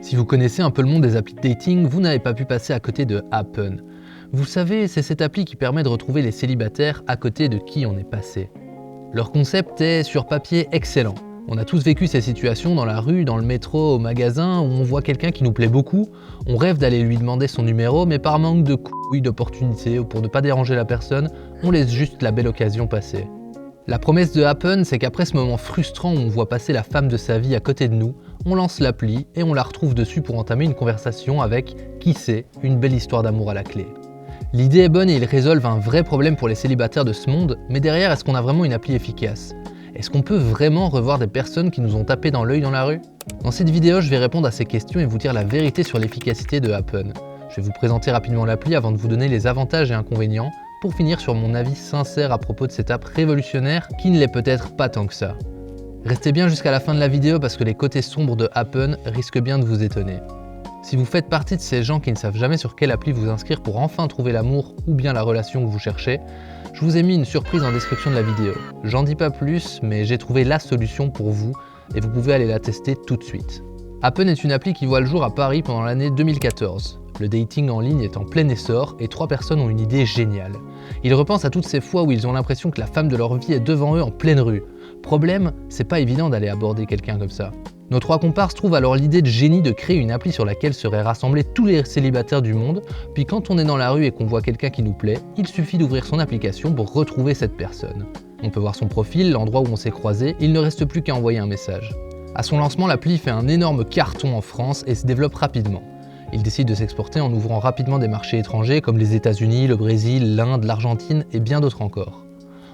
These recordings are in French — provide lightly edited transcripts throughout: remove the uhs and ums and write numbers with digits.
Si vous connaissez un peu le monde des applis de dating, vous n'avez pas pu passer à côté de Happen. Vous savez, c'est cette appli qui permet de retrouver les célibataires à côté de qui on est passé. Leur concept est, sur papier, excellent. On a tous vécu ces situations dans la rue, dans le métro, au magasin, où on voit quelqu'un qui nous plaît beaucoup, on rêve d'aller lui demander son numéro, mais par manque de couilles, d'opportunités, ou pour ne pas déranger la personne, on laisse juste la belle occasion passer. La promesse de Happen, c'est qu'après ce moment frustrant où on voit passer la femme de sa vie à côté de nous, on lance l'appli et on la retrouve dessus pour entamer une conversation avec, qui sait, une belle histoire d'amour à la clé. L'idée est bonne et ils résolvent un vrai problème pour les célibataires de ce monde, mais derrière, est-ce qu'on a vraiment une appli efficace ? Est-ce qu'on peut vraiment revoir des personnes qui nous ont tapé dans l'œil dans la rue ? Dans cette vidéo, je vais répondre à ces questions et vous dire la vérité sur l'efficacité de Happen. Je vais vous présenter rapidement l'appli avant de vous donner les avantages et inconvénients, pour finir sur mon avis sincère à propos de cette app révolutionnaire qui ne l'est peut-être pas tant que ça. Restez bien jusqu'à la fin de la vidéo parce que les côtés sombres de Happen risquent bien de vous étonner. Si vous faites partie de ces gens qui ne savent jamais sur quelle appli vous inscrire pour enfin trouver l'amour ou bien la relation que vous cherchez, je vous ai mis une surprise en description de la vidéo. J'en dis pas plus, mais j'ai trouvé la solution pour vous et vous pouvez aller la tester tout de suite. Happen est une appli qui voit le jour à Paris pendant l'année 2014. Le dating en ligne est en plein essor et 3 personnes ont une idée géniale. Ils repensent à toutes ces fois où ils ont l'impression que la femme de leur vie est devant eux en pleine rue. Problème, c'est pas évident d'aller aborder quelqu'un comme ça. Nos 3 comparses trouvent alors l'idée de génie de créer une appli sur laquelle seraient rassemblés tous les célibataires du monde, puis quand on est dans la rue et qu'on voit quelqu'un qui nous plaît, il suffit d'ouvrir son application pour retrouver cette personne. On peut voir son profil, l'endroit où on s'est croisés, il ne reste plus qu'à envoyer un message. À son lancement, l'appli fait un énorme carton en France et se développe rapidement. Il décide de s'exporter en ouvrant rapidement des marchés étrangers comme les États-Unis, le Brésil, l'Inde, l'Argentine et bien d'autres encore.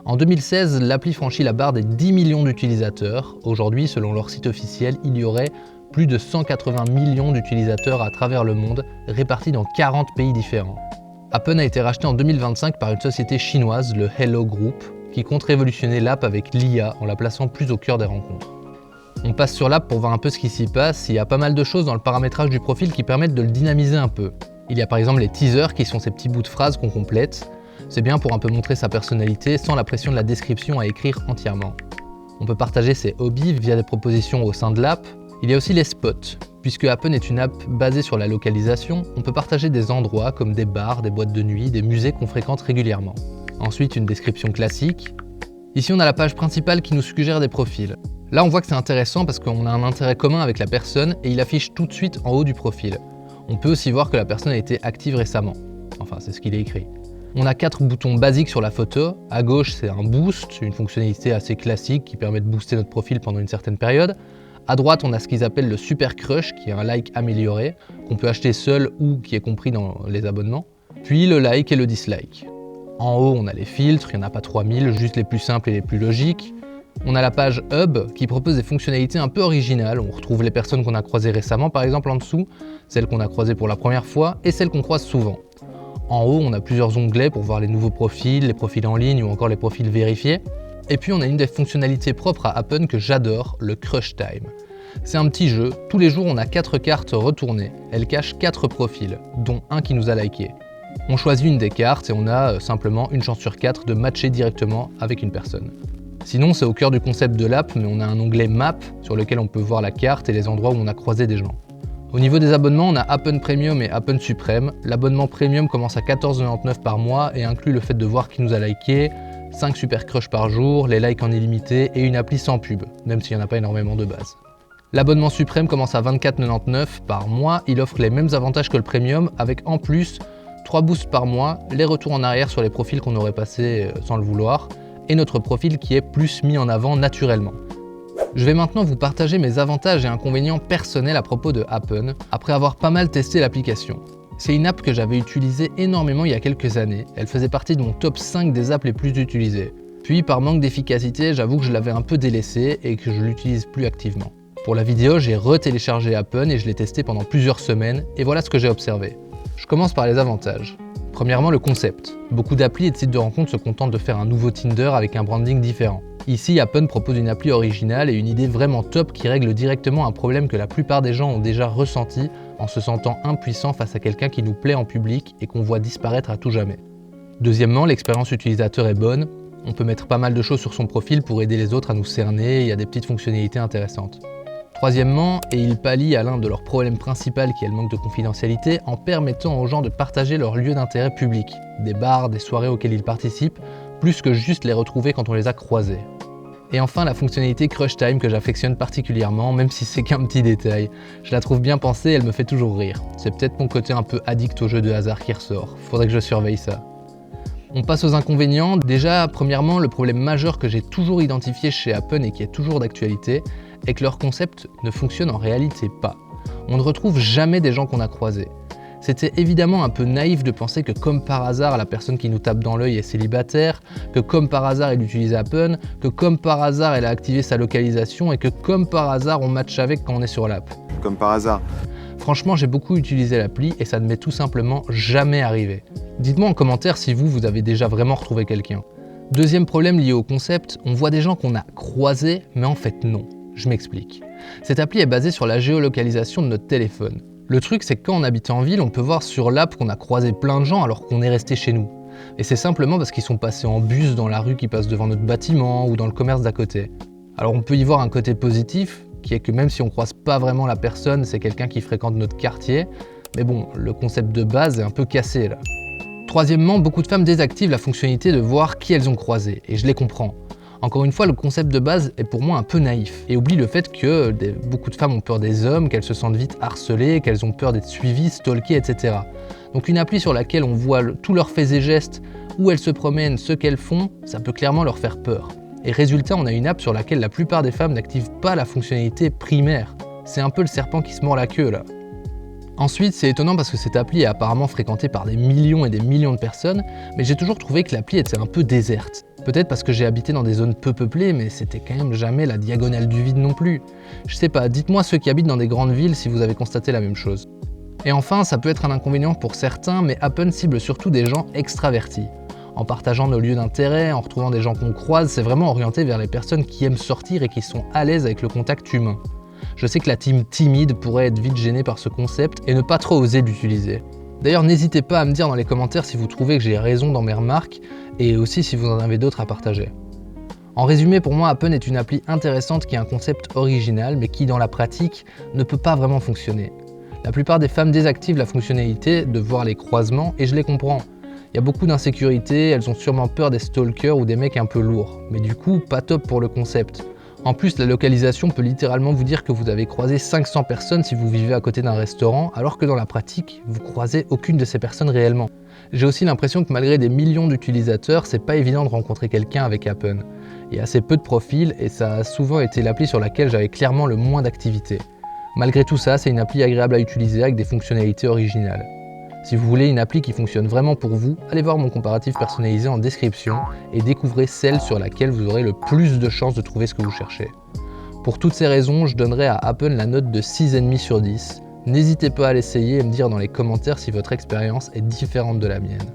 En 2016, l'appli franchit la barre des 10 millions d'utilisateurs. Aujourd'hui, selon leur site officiel, il y aurait plus de 180 millions d'utilisateurs à travers le monde, répartis dans 40 pays différents. Happen a été racheté en 2025 par une société chinoise, le Hello Group, qui compte révolutionner l'app avec l'IA en la plaçant plus au cœur des rencontres. On passe sur l'app pour voir un peu ce qui s'y passe. Il y a pas mal de choses dans le paramétrage du profil qui permettent de le dynamiser un peu. Il y a par exemple les teasers qui sont ces petits bouts de phrases qu'on complète. C'est bien pour un peu montrer sa personnalité sans la pression de la description à écrire entièrement. On peut partager ses hobbies via des propositions au sein de l'app. Il y a aussi les spots. Puisque Happen est une app basée sur la localisation, on peut partager des endroits comme des bars, des boîtes de nuit, des musées qu'on fréquente régulièrement. Ensuite, une description classique. Ici, on a la page principale qui nous suggère des profils. Là, on voit que c'est intéressant parce qu'on a un intérêt commun avec la personne et il affiche tout de suite en haut du profil. On peut aussi voir que la personne a été active récemment. Enfin, c'est ce qu'il est écrit. On a 4 boutons basiques sur la photo. À gauche, c'est un boost, une fonctionnalité assez classique qui permet de booster notre profil pendant une certaine période. À droite, on a ce qu'ils appellent le Super Crush, qui est un like amélioré, qu'on peut acheter seul ou qui est compris dans les abonnements. Puis le like et le dislike. En haut, on a les filtres, il n'y en a pas 3000, juste les plus simples et les plus logiques. On a la page Hub qui propose des fonctionnalités un peu originales. On retrouve les personnes qu'on a croisées récemment par exemple en dessous, celles qu'on a croisées pour la première fois et celles qu'on croise souvent. En haut, on a plusieurs onglets pour voir les nouveaux profils, les profils en ligne ou encore les profils vérifiés. Et puis on a une des fonctionnalités propres à Happen que j'adore, le Crush Time. C'est un petit jeu, tous les jours on a 4 cartes retournées. Elles cachent 4 profils, dont un qui nous a liké. On choisit une des cartes et on a simplement une chance sur 4 de matcher directement avec une personne. Sinon, c'est au cœur du concept de l'app, mais on a un onglet Map sur lequel on peut voir la carte et les endroits où on a croisé des gens. Au niveau des abonnements, on a Happen Premium et Happen Supreme. L'abonnement Premium commence à 14,99 € par mois et inclut le fait de voir qui nous a liké, 5 super crush par jour, les likes en illimité et une appli sans pub, même s'il n'y en a pas énormément de base. L'abonnement Suprême commence à 24,99 € par mois. Il offre les mêmes avantages que le Premium avec en plus 3 boosts par mois, les retours en arrière sur les profils qu'on aurait passés sans le vouloir, et notre profil qui est plus mis en avant naturellement. Je vais maintenant vous partager mes avantages et inconvénients personnels à propos de Happen, après avoir pas mal testé l'application. C'est une app que j'avais utilisée énormément il y a quelques années, elle faisait partie de mon top 5 des apps les plus utilisées. Puis par manque d'efficacité, j'avoue que je l'avais un peu délaissée et que je l'utilise plus activement. Pour la vidéo, j'ai retéléchargé Happen et je l'ai testé pendant plusieurs semaines, et voilà ce que j'ai observé. Je commence par les avantages. Premièrement, le concept. Beaucoup d'applis et de sites de rencontres se contentent de faire un nouveau Tinder avec un branding différent. Ici, Happen propose une appli originale et une idée vraiment top qui règle directement un problème que la plupart des gens ont déjà ressenti en se sentant impuissant face à quelqu'un qui nous plaît en public et qu'on voit disparaître à tout jamais. Deuxièmement, l'expérience utilisateur est bonne. On peut mettre pas mal de choses sur son profil pour aider les autres à nous cerner, il y a des petites fonctionnalités intéressantes. Troisièmement, et ils pallient à l'un de leurs problèmes principaux qui est le manque de confidentialité, en permettant aux gens de partager leurs lieux d'intérêt publics, des bars, des soirées auxquelles ils participent, plus que juste les retrouver quand on les a croisés. Et enfin, la fonctionnalité Crush Time que j'affectionne particulièrement, même si c'est qu'un petit détail. Je la trouve bien pensée, elle me fait toujours rire. C'est peut-être mon côté un peu addict aux jeux de hasard qui ressort. Faudrait que je surveille ça. On passe aux inconvénients. Déjà, premièrement, le problème majeur que j'ai toujours identifié chez Happn et qui est toujours d'actualité, est que leur concept ne fonctionne en réalité pas. On ne retrouve jamais des gens qu'on a croisés. C'était évidemment un peu naïf de penser que comme par hasard, la personne qui nous tape dans l'œil est célibataire, que comme par hasard, elle utilise Happn, que comme par hasard, elle a activé sa localisation et que comme par hasard, on match avec quand on est sur l'app. Comme par hasard. Franchement, j'ai beaucoup utilisé l'appli et ça ne m'est tout simplement jamais arrivé. Dites-moi en commentaire si vous avez déjà vraiment retrouvé quelqu'un. Deuxième problème lié au concept, on voit des gens qu'on a croisés, mais en fait non. Je m'explique. Cette appli est basée sur la géolocalisation de notre téléphone. Le truc, c'est que quand on habite en ville, on peut voir sur l'app qu'on a croisé plein de gens alors qu'on est resté chez nous. Et c'est simplement parce qu'ils sont passés en bus dans la rue qui passe devant notre bâtiment ou dans le commerce d'à côté. Alors on peut y voir un côté positif, qui est que même si on croise pas vraiment la personne, c'est quelqu'un qui fréquente notre quartier. Mais bon, le concept de base est un peu cassé là. Troisièmement, beaucoup de femmes désactivent la fonctionnalité de voir qui elles ont croisé, et je les comprends. Encore une fois, le concept de base est pour moi un peu naïf, et oublie le fait que beaucoup de femmes ont peur des hommes, qu'elles se sentent vite harcelées, qu'elles ont peur d'être suivies, stalkées, etc. Donc une appli sur laquelle on voit tous leurs faits et gestes, où elles se promènent, ce qu'elles font, ça peut clairement leur faire peur. Et résultat, on a une app sur laquelle la plupart des femmes n'activent pas la fonctionnalité primaire. C'est un peu le serpent qui se mord la queue là. Ensuite, c'est étonnant parce que cette appli est apparemment fréquentée par des millions et des millions de personnes, mais j'ai toujours trouvé que l'appli était un peu déserte. Peut-être parce que j'ai habité dans des zones peu peuplées, mais c'était quand même jamais la diagonale du vide non plus. Je sais pas, dites-moi ceux qui habitent dans des grandes villes si vous avez constaté la même chose. Et enfin, ça peut être un inconvénient pour certains, mais Happn cible surtout des gens extravertis. En partageant nos lieux d'intérêt, en retrouvant des gens qu'on croise, c'est vraiment orienté vers les personnes qui aiment sortir et qui sont à l'aise avec le contact humain. Je sais que la team timide pourrait être vite gênée par ce concept et ne pas trop oser l'utiliser. D'ailleurs, n'hésitez pas à me dire dans les commentaires si vous trouvez que j'ai raison dans mes remarques et aussi si vous en avez d'autres à partager. En résumé, pour moi, Happn est une appli intéressante qui a un concept original mais qui, dans la pratique, ne peut pas vraiment fonctionner. La plupart des femmes désactivent la fonctionnalité de voir les croisements et je les comprends. Il y a beaucoup d'insécurité, elles ont sûrement peur des stalkers ou des mecs un peu lourds, mais du coup, pas top pour le concept. En plus, la localisation peut littéralement vous dire que vous avez croisé 500 personnes si vous vivez à côté d'un restaurant, alors que dans la pratique, vous croisez aucune de ces personnes réellement. J'ai aussi l'impression que malgré des millions d'utilisateurs, c'est pas évident de rencontrer quelqu'un avec Happn. Il y a assez peu de profils et ça a souvent été l'appli sur laquelle j'avais clairement le moins d'activité. Malgré tout ça, c'est une appli agréable à utiliser avec des fonctionnalités originales. Si vous voulez une appli qui fonctionne vraiment pour vous, allez voir mon comparatif personnalisé en description et découvrez celle sur laquelle vous aurez le plus de chances de trouver ce que vous cherchez. Pour toutes ces raisons, je donnerai à Happn la note de 6,5 sur 10. N'hésitez pas à l'essayer et me dire dans les commentaires si votre expérience est différente de la mienne.